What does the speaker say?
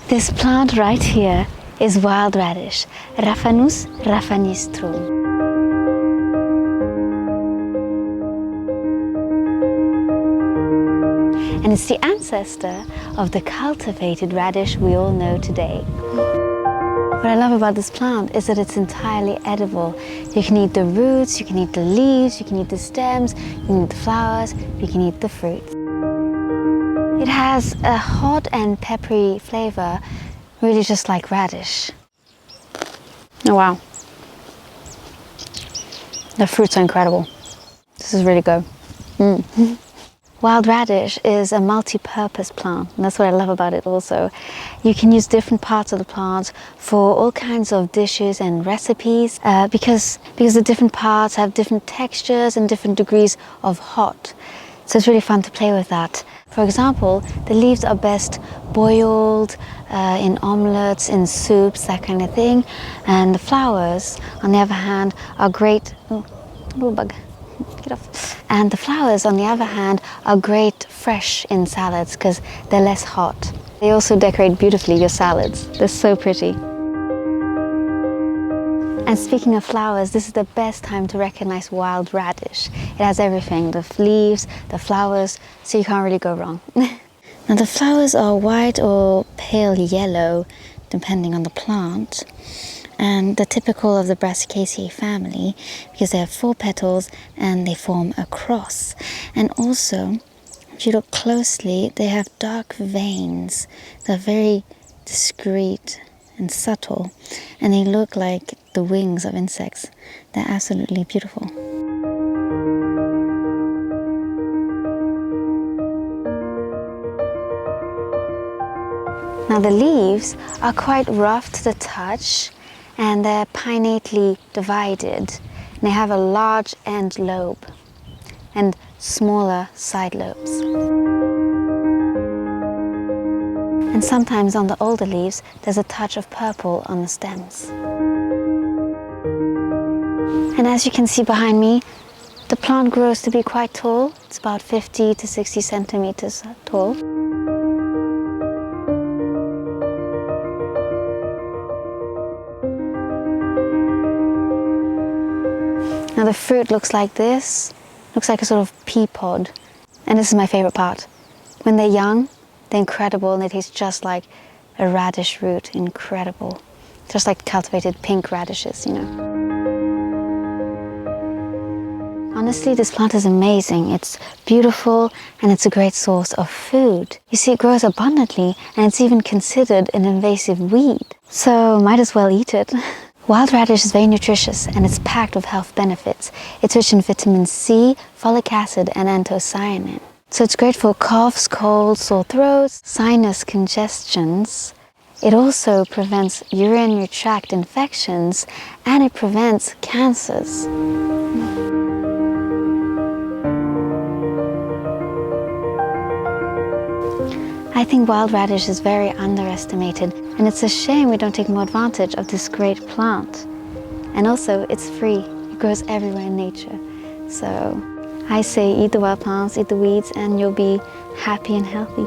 This plant right here is wild radish, Raphanus raphanistrum. And it's the ancestor of the cultivated radish we all know today. What I love about this plant is that it's entirely edible. You can eat the roots, you can eat the leaves, you can eat the stems, you can eat the flowers, you can eat the fruit. It has a hot and peppery flavor, really just like radish. Oh wow. The fruits are incredible. This is really good. Wild radish is a multi-purpose plant, and that's what I love about it also. You can use different parts of the plant for all kinds of dishes and recipes because the different parts have different textures and different degrees of hot. So it's really fun to play with that. For example, the leaves are best boiled in omelets, in soups, that kind of thing. And the flowers, on the other hand, are great. Oh, little bug. Get off. And the flowers, on the other hand, are great fresh in salads because they're less hot. They also decorate beautifully your salads. They're so pretty. And speaking of flowers, this is the best time to recognize wild radish. It has everything, the leaves, the flowers, so you can't really go wrong. Now the flowers are white or pale yellow, depending on the plant. And they're typical of the Brassicaceae family because they have 4 petals and they form a cross. And also, if you look closely, they have dark veins. They're very discreet and subtle, and they look like the wings of insects. They're absolutely beautiful. Now the leaves are quite rough to the touch, and they're pinnately divided. They have a large end lobe and smaller side lobes. And sometimes on the older leaves, there's a touch of purple on the stems. And as you can see behind me, the plant grows to be quite tall. It's about 50 to 60 centimeters tall. Now the fruit looks like this, looks like a sort of pea pod. And this is my favorite part. When they're young, they're incredible and they taste just like a radish root, incredible. Just like cultivated pink radishes, you know. Honestly, this plant is amazing. It's beautiful and it's a great source of food. You see, it grows abundantly and it's even considered an invasive weed. So might as well eat it. Wild radish is very nutritious and it's packed with health benefits. It's rich in vitamin C, folic acid and anthocyanin. So it's great for coughs, colds, sore throats, sinus congestions. It also prevents urinary tract infections and it prevents cancers. I think wild radish is very underestimated, and it's a shame we don't take more advantage of this great plant. And also, it's free. It grows everywhere in nature. So I say eat the wild plants, eat the weeds, and you'll be happy and healthy.